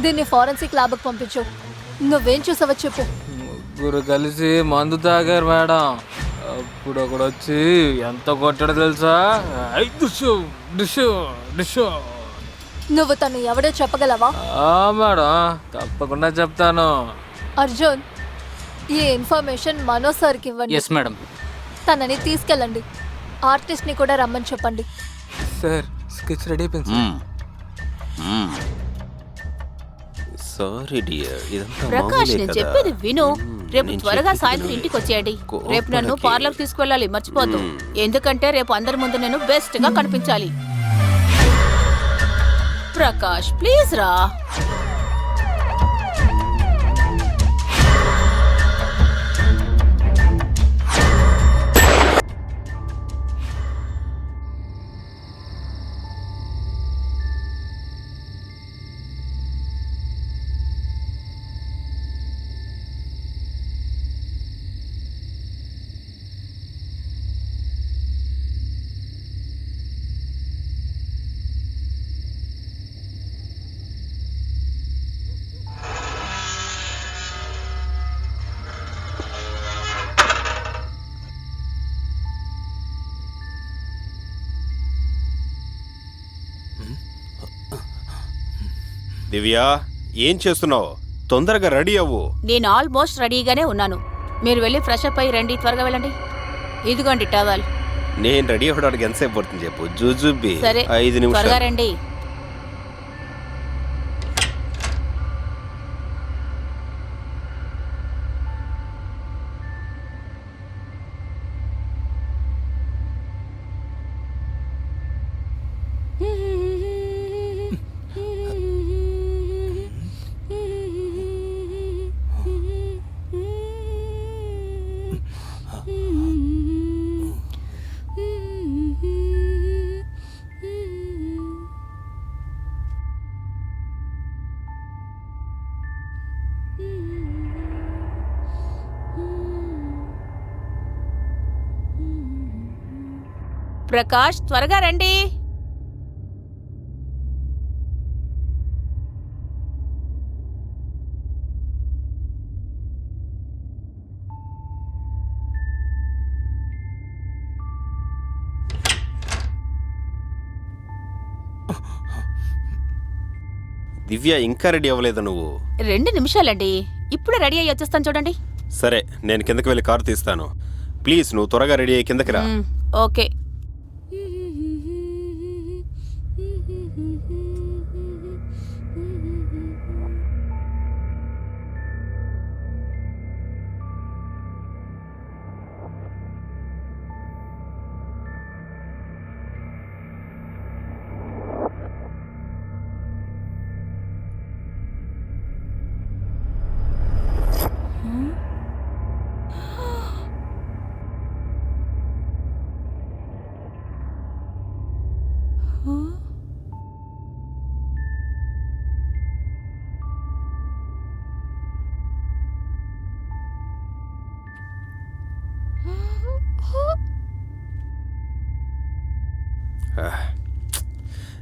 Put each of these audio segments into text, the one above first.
దీన్ని ఫారెన్సిక్ ల్యాబ్కి పంపించు. నువ్వేం చూసావో చెప్పు. ముగ్గురు కలిసి మందు తాగారు మేడం. అప్పుడు ఒకడు వచ్చి ఎంత కొట్టాడో తెలుసా? డిషు డిషు డిషు. నువ్వు తను ఎవడో చెప్పగలవా? మేడం తప్పకుండా చెప్తాను. అర్జున్, ఈ ఇన్ఫర్మేషన్ మనోజ్ సార్కి ఇవ్వండి. Yes madam. తనని తీసుకెళ్ళండి. ఆర్టిస్ట్ని కూడా రమ్మని చెప్పండి. సార్ స్కెచ్ రెడీ అయిపోయింది. సారీ డియర్, ఇదంతా ప్రకాష్, మామూలే నేను కదా. చెప్పేది విను. రేపు నేను త్వరగా చెప్పేది సాయంత్రం విను. ఇంటికి వచ్చేయండి. కోపడకే. రేపు నన్ను పార్లర్ తీసుకువెళ్ళాలి, మర్చిపోదు. ఎందుకంటే రేపు అందరి ముందు నేను బెస్ట్ గా కనిపించాలి. ప్రకాష్ ప్లీజ్ రా. దివ్య, ఏం చేస్తున్నావు? తొందరగా రెడీ అవ్వు. నేను ఆల్మోస్ట్ రెడీగానే ఉన్నాను. మీరు వెళ్ళి ఫ్రెష్ అప్ అయ్యి రండి, త్వరగా వెళ్ళండి. ఇదిగోండి టవల్. నేను రెడీ అవ్వడానికి ఎంతసేపు పడుతుంది చెప్పు? జూజుబి సరే 5 త్వరగా నిమిషాలు. రండి. ప్రకాష్ త్వరగా రండి. దివ్య, ఇంకా రెడీ అవ్వలేదు నువ్వు? 2 నిమిషాలండి, ఇప్పుడు రెడీ అయ్యి వచ్చేస్తాను చూడండి. సరే, నేను కిందకి వెళ్ళి కారు తీస్తాను. ప్లీజ్ నువ్వు త్వరగా రెడీ అయ్యి కిందకి రా. ఓకే.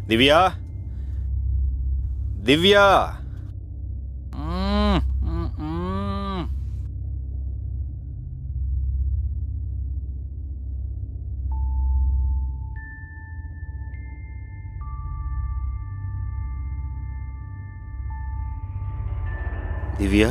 దివ్య, దివ్య, దివ్య,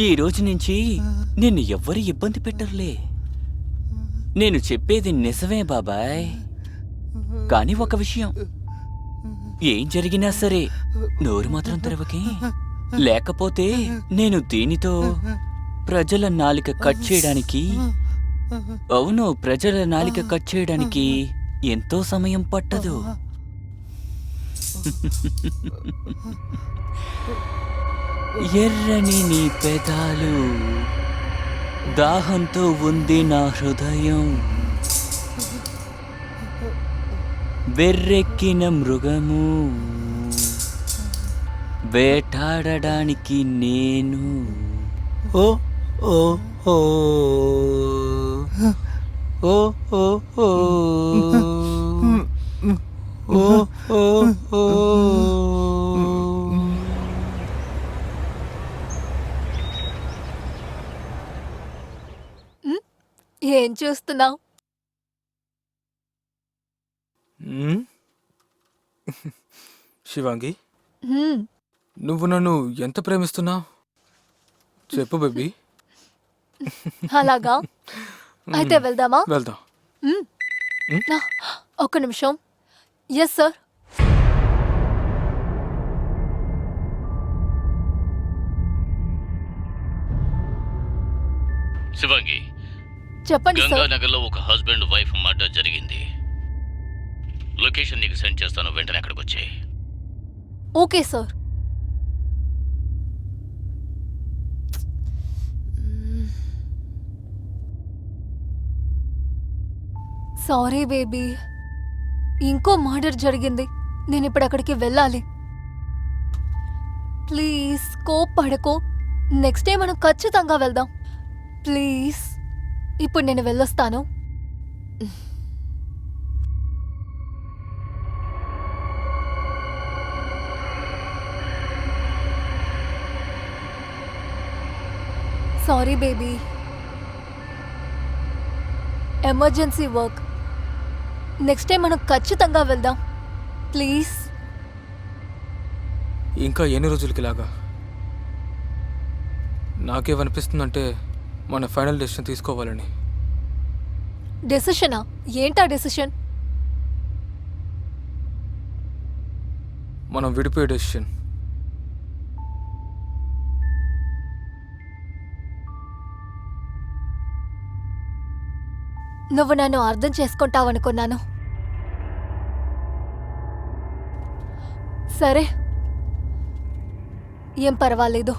ఈ రోజు నుంచి నిన్ను ఎవ్వరు ఇబ్బంది పెట్టరులే. నేను చెప్పేది నిజమే బాబాయ్. కానీ ఒక విషయం, ఏం జరిగినా సరే నోరు మాత్రం తెరవకే. లేకపోతే నేను దీనితో ప్రజల నాలిక కట్ చేయడానికి, అవును, ప్రజల నాలిక కట్ చేయడానికి ఎంతో సమయం పట్టదు. ఎర్రని నీ పెదాలు, దాహంతో ఉంది నా హృదయం, వెర్రెక్కిన మృగము, వేటాడడానికి నేను. ఓ ఓ ఓ ఓ ఓ ఓ ఓ ఓ ఓ. ఏం చూస్తున్నావు? శివాంగి, నువ్వు నన్ను ఎంత ప్రేమిస్తున్నావు చెప్పు బేబీ. అలాగా? అయితే వెళ్దామా? వెళ్దాం. ఒక్క నిమిషం. Yes sir. శివాంగి, చెప్పండి సార్. గంగానగర్లో ఒక హస్బెండ్ వైఫ్ మర్డర్ జరిగింది. లొకేషన్ నీకు సెండ్ చేస్తాను, వెంటనే అక్కడికి వచ్చేయ్. Okay sir. సారీ బేబీ, ఇంకో మర్డర్ జరిగింది. నేను ఇప్పుడు అక్కడికి వెళ్ళాలి. ప్లీజ్ కోప్పడకో. నెక్స్ట్ డే మనం ఖచ్చితంగా వెళ్దాం. ప్లీజ్, ఇప్పుడు నేను వెళ్ళొస్తాను. Sorry baby, emergency work. Next time మనం ఖచ్చితంగా వెళ్దాం. ప్లీజ్. ఇంకా ఎన్ని రోజులకి ఇలాగా? నాకేమనిపిస్తుందంటే మన ఫైనల్ డెసిషన్ తీసుకోవాలని. డెసిషనా? ఏంటా డెసిషన్? మనం విడిపోయే డెసిషన్. నువ్వు నన్ను అర్థం చేసుకుంటావనుకున్నాను. సరే, ఏం పర్వాలేదు.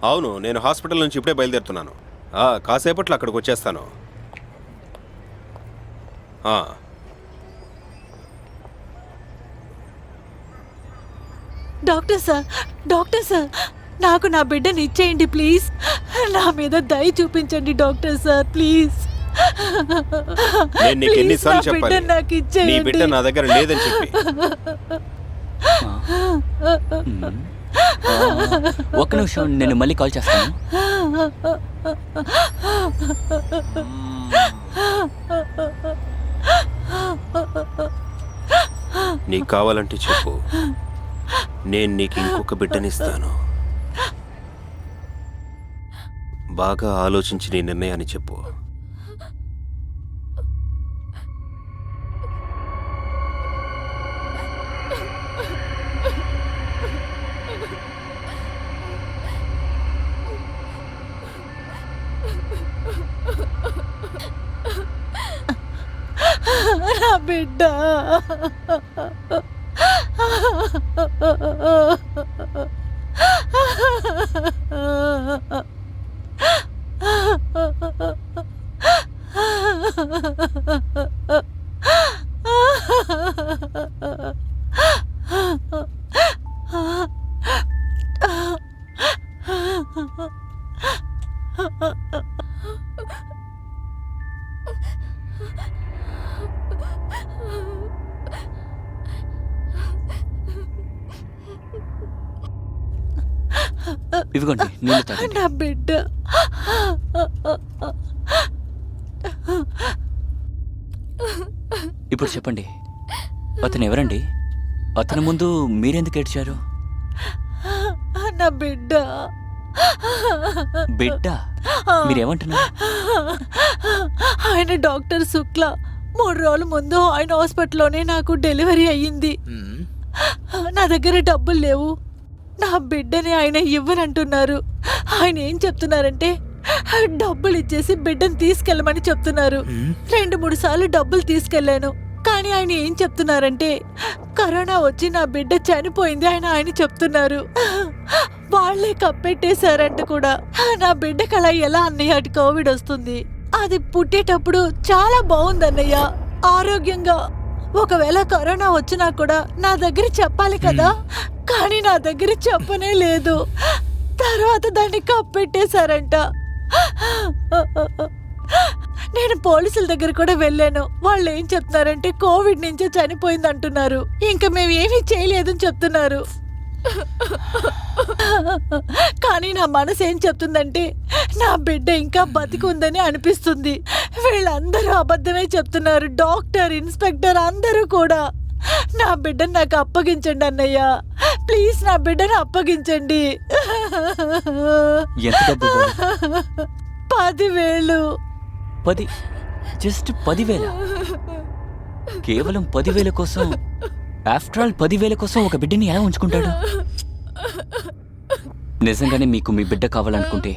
అవును, నేను హాస్పిటల్ నుంచి ఇప్పుడే బయలుదేరుతున్నాను. కాసేపట్లో అక్కడికి వచ్చేస్తాను. డాక్టర్ సార్ నాకు నా బిడ్డని ఇచ్చేయండి ప్లీజ్. నా మీద దయ చూపించండి డాక్టర్ సార్ ప్లీజ్. నేను నీకు ఎన్నిసార్లు చెప్పాలి, నాకు నీ ఇచ్చేయండి. బిడ్డ నా దగ్గర లేదని చెప్పి. ఒక్క నిమిషం, నేను మళ్ళీ కాల్ చేస్తాను. నీకు కావాలంటే చెప్పు, నేను నీకు ఇంకొక బిడ్డనిస్తాను. బాగా ఆలోచించి నీ నిర్ణయాన్ని చెప్పు. నా బిడ్డ ఇదిగోండి నీళ్ళు తాగండి. నా బిడ్డ ఇప్పుడు చెప్పండి, అతను ఎవరండి? అతని ముందు మీరెందుకు ఏడ్చారు? నా బిడ్డ బిడ్డ? మీరేమంటున్నారు? ఆయన డాక్టర్ శుక్ల. 3 రోజుల ముందు ఆయన హాస్పిటల్లోనే నాకు డెలివరీ అయ్యింది. నా దగ్గర డబ్బులు లేవు. నా బిడ్డని ఆయన ఇవ్వనంటున్నారు. ఆయన ఏం చెప్తున్నారంటే డబ్బులు ఇచ్చేసి బిడ్డను తీసుకెళ్ళమని చెప్తున్నారు. 2-3 సార్లు డబ్బులు తీసుకెళ్లాను. కానీ ఆయన ఏం చెప్తున్నారంటే కరోనా వచ్చి నా బిడ్డ చనిపోయింది ఆయన చెప్తున్నారు. వాళ్లే కప్పెట్టేశారంట కూడా. నా బిడ్డకి అలా ఎలా అన్నయ్య అటు కోవిడ్ వస్తుంది? అది పుట్టేటప్పుడు చాలా బాగుందన్నయ్య, ఆరోగ్యంగా. ఒకవేళ కరోనా వచ్చినా కూడా నా దగ్గర చెప్పాలి కదా, కానీ నా దగ్గర చెప్పనే లేదు. తర్వాత దాన్ని కప్పెట్టేశారంట. నేను పోలీసుల దగ్గర కూడా వెళ్ళాను. వాళ్ళు ఏం చెప్తున్నారంటే కోవిడ్ నుంచే చనిపోయింది అంటున్నారు. ఇంకా మేము ఏమీ చేయలేదని చెప్తున్నారు. కానీ నా మనసు ఏం చెప్తుందంటే నా బిడ్డ ఇంకా బతికుందని అనిపిస్తుంది. వీళ్ళందరూ అబద్ధమే చెప్తున్నారు. డాక్టర్, ఇన్స్పెక్టర్ అందరూ కూడా. నా బిడ్డను నాకు అప్పగించండి అన్నయ్య, ప్లీజ్ నా బిడ్డను అప్పగించండి. ఎంత డబ్బు ఇవ్వాలి? 10,000. 10? జస్ట్ 10,000? కేవలం 10,000 కోసం? ఆఫ్టర్ ఆల్ 10,000 కోసం ఒక బిడ్డని ఎలా ఉంచుకుంటాడు? నిజంగానే మీకు మీ బిడ్డ కావాలనుకుంటే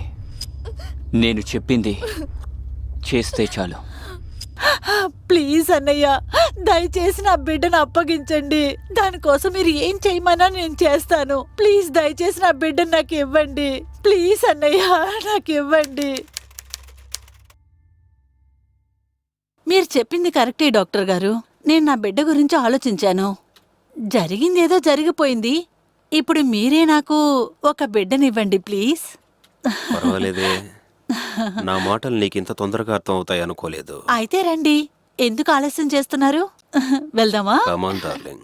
నేను చెప్పింది చేస్తే చాలు. ప్లీజ్ అన్నయ్య, దయచేసి నా బిడ్డను అప్పగించండి. దానికోసం మీరు ఏం చేయమన్నా నేను చేస్తాను. ప్లీజ్ దయచేసి నా బిడ్డను నాకు ఇవ్వండి. ప్లీజ్ అన్నయ్య, నాకు ఇవ్వండి. మీరు చెప్పింది కరెక్టే డాక్టర్ గారు. నేను నా బిడ్డ గురించి ఆలోచించాను. జరిగిందేదో జరిగిపోయింది. ఇప్పుడు మీరే నాకు ఒక బిడ్డనివ్వండి ప్లీజ్. పర్వాలేదే, నా మాటలు నీకు ఇంత తొందరగా అర్థం అవుతాయి అనుకోలేదు. అయితే రండి, ఎందుకు ఆలస్యం చేస్తున్నారు? వెళ్దామా? Come on, darling.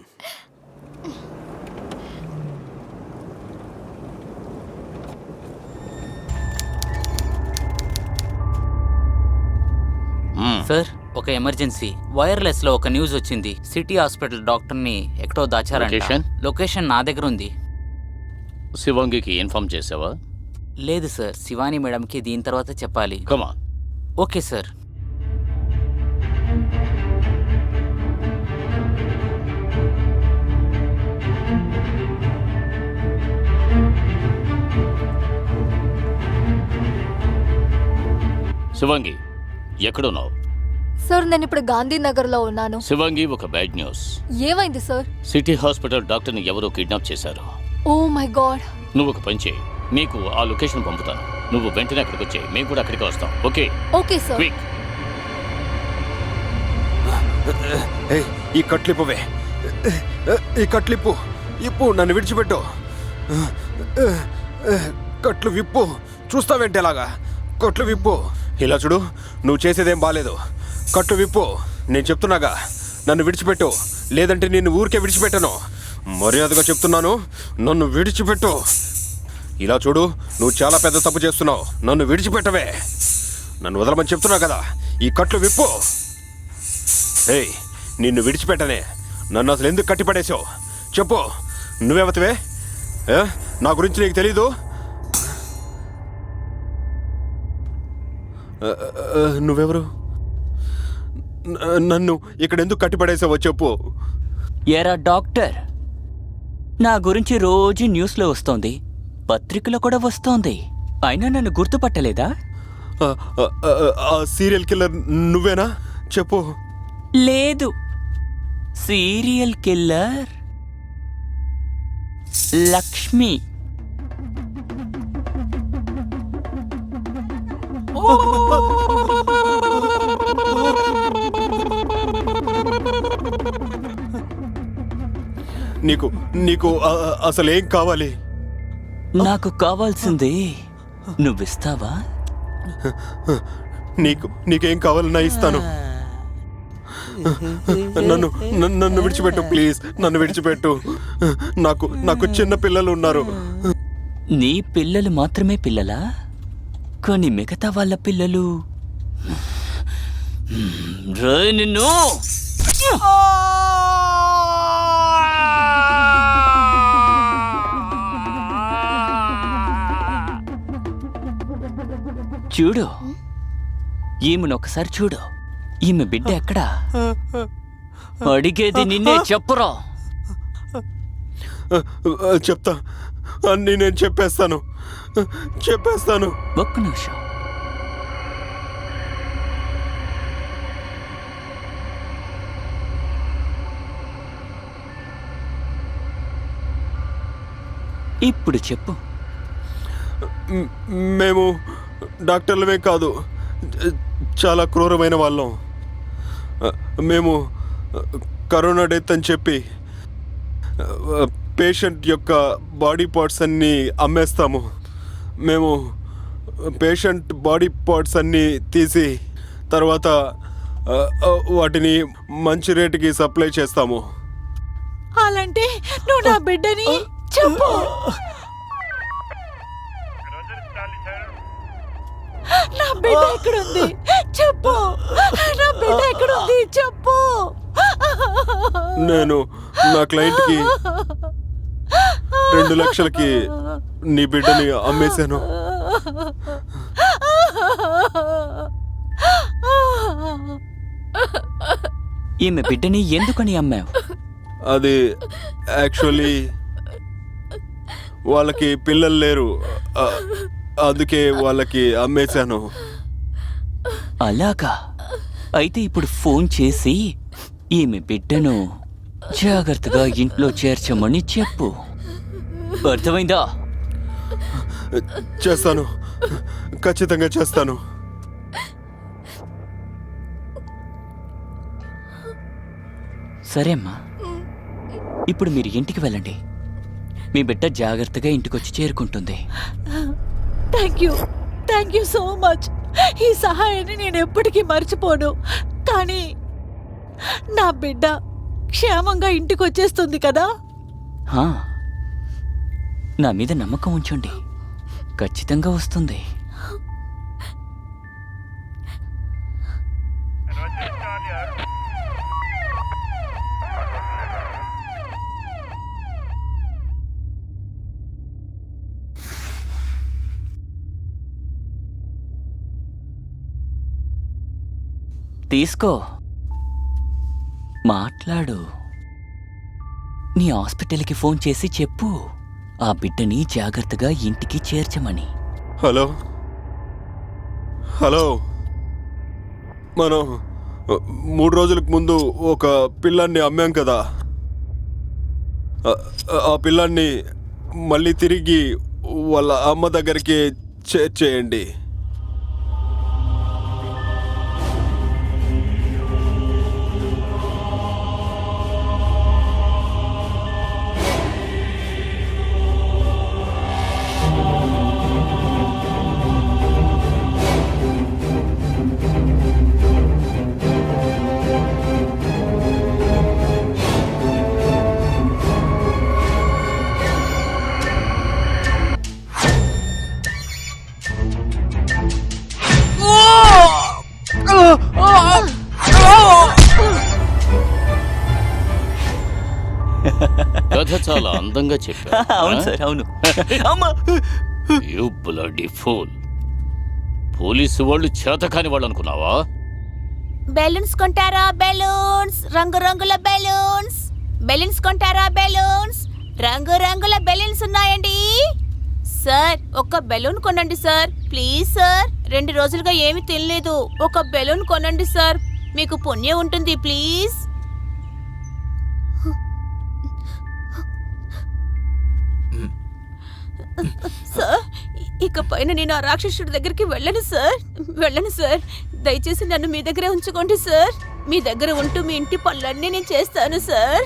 సార్, ఒక ఎమర్జెన్సీ. వైర్లెస్ లో ఒక న్యూస్ వచ్చింది. సిటీ హాస్పిటల్ డాక్టర్ని ఎక్కడో దాచారంట. లొకేషన్? లొకేషన్ నా దగ్గర ఉంది. శివంగికి ఇన్ఫార్మ్ చేసావా? లేదు సార్, శివాని మేడంకి దీని తర్వాత చెప్పాలి. కమా. Okay sir. శివంగి ఎక్కడున్నావు? సార్, నేను ఇప్పుడు గాంధీనగర్లో ఉన్నాను. శివంగి, ఒక బ్యాడ్ న్యూస్. ఏమైంది సార్? సిటీ హాస్పిటల్ డాక్టర్ని ఎవరో కిడ్నాప్ చేశారు. Oh my God. నువ్వు ఒక పని చేయి, మీకు ఆ లొకేషన్ పంపుతాను. నువ్వు వెంటనే అక్కడికి వచ్చాయి, మేము కూడా అక్కడికి వస్తాం. Okay okay sir. క్విక్. ఏయ్, ఈ కట్లిప్పువే, ఈ కట్లిప్పు ఇప్పు, నన్ను విడిచిపెట్టు. కట్లు విప్పు. చూస్తావేంటి అలాగా? కట్లు విప్పు. ఇలా చూడు, నువ్వు చేసేదేం బాలేదు. కట్లు విప్పు, నేను చెప్తున్నాగా. నన్ను విడిచిపెట్టు, లేదంటే నిన్ను ఊరికే విడిచిపెట్టను. మర్యాదగా చెప్తున్నాను, నన్ను విడిచిపెట్టు. ఇలా చూడు, నువ్వు చాలా పెద్ద తప్పు చేస్తున్నావు. నన్ను విడిచిపెట్టవే. నన్ను వదలమని చెప్తున్నా కదా. ఈ కట్లు విప్పు. ఏయ్, నిన్ను విడిచిపెట్టనే. నన్ను అసలు ఎందుకు కట్టిపడేసావు చెప్పు. నువ్వెవతివే? నా గురించి నీకు తెలీదు? నువ్వెవరు? నన్ను ఇక్కడ ఎందుకు కట్టిపడేసావో చెప్పు. ఎరా డాక్టర్, నా గురించి రోజు న్యూస్లో వస్తోంది, పత్రికలో కూడా వస్తోంది, అయినా నన్ను గుర్తుపట్టలేదా? ఆ సీరియల్ కిల్లర్ నువ్వేనా? చెప్పు. లేదు, సీరియల్ కిల్లర్ లక్ష్మి. నీకు నీకు అసలు ఏం కావాలి? నాకు కావాల్సింది నువ్విస్తావా? నీకేం కావాలన్నా ఇస్తాను. నన్ను విడిచిపెట్టు ప్లీజ్. నన్ను విడిచిపెట్టు. నాకు చిన్న పిల్లలు ఉన్నారు. నీ పిల్లలు మాత్రమే పిల్లలా? కానీ మిగతా వాళ్ళ పిల్లలు నిన్ను చూడు, ఈమెను ఒకసారి చూడు. ఈమె బిడ్డ ఎక్కడా? అడిగేది నిన్నే, చెప్పురా. చెప్తా, అన్నీ నేను చెప్పేస్తాను. ఒక్క నిమిషం. ఇప్పుడు చెప్పు. మేము డాక్టర్లమే కాదు, చాలా క్రూరమైన వాళ్ళం. మేము కరోనా డెత్ అని చెప్పి పేషెంట్ యొక్క బాడీ పార్ట్స్ అన్నీ అమ్మేస్తాము. మేము పేషెంట్ బాడీ పార్ట్స్ అన్నీ తీసి తర్వాత వాటిని మంచి రేటుకి సప్లై చేస్తాము. అలాంటే నువ్వు నా బిడ్డని చెప్పు. నా బిడ్డ ఎక్కడుంది చెప్పు. నా బిడ్డ ఎక్కడుంది చెప్పు. నేను నా క్లయింట్కి 2 లక్షలకి నీ బిడ్డని అమ్మేశాను. ఈమె బిడ్డని ఎందుకని అమ్మావు? అది యాక్చువల్లీ వాళ్ళకి పిల్లలు లేరు, అందుకే వాళ్ళకి అమ్మేశాను. అలాగా? అయితే ఇప్పుడు ఫోన్ చేసి ఈమె బిడ్డను జాగ్రత్తగా ఇంట్లో చేర్చమని చెప్పు. అర్థమైందా? చేస్తాను, ఖచ్చితంగా చేస్తాను. సరే అమ్మా, ఇప్పుడు మీరు ఇంటికి వెళ్ళండి. మీ బిడ్డ జాగ్రత్తగా ఇంటికొచ్చి చేరుకుంటుంది. Thank you so much. ఈ సహాయాన్ని నేను ఎప్పటికీ మర్చిపోను. కానీ నా బిడ్డ క్షేమంగా ఇంటికి వచ్చేస్తుంది కదా? హా, నా మీద నమ్మకం ఉంచండి, ఖచ్చితంగా వస్తుంది. తీసుకో, మాట్లాడు. నీ హాస్పిటల్కి ఫోన్ చేసి చెప్పు ఆ బిడ్డని జాగ్రత్తగా ఇంటికి చేర్చమని. హలో, మనం 3 రోజులకు ముందు ఒక పిల్లాన్ని అమ్మాం కదా. ఆ పిల్లాన్ని మళ్ళీ తిరిగి వాళ్ళ అమ్మ దగ్గరికి చేర్చేయండి. కథ చాలా అందంగా చెప్పా. అవును సార్, అవును. అమ్మా! You bloody fool. పోలీసు వాళ్ళు చేతకాని వాళ్ళు అనుకున్నావా? బెలూన్స్ కొంటారా? బెలూన్స్, రంగురంగుల బెలూన్స్. బెలూన్స్ కొంటారా? బెలూన్స్, రంగురంగుల బెలూన్స్ ఉన్నాయండి. సార్, ఒక బెలూన్ కొనండి సార్, ప్లీజ్ సార్. 2 రోజులుగా ఏమీ తినలేదు. ఒక బెలూన్ కొనండి సార్, మీకు పుణ్యం ఉంటుంది, ప్లీజ్. సార్, ఇక పైన నేను ఆ రాక్షసుడి దగ్గరికి వెళ్ళను సార్. దయచేసి నన్ను మీ దగ్గరే ఉంచుకోండి సార్. మీ దగ్గర ఉంటూ మీ ఇంటి పనులన్నీ నేను చేస్తాను సార్.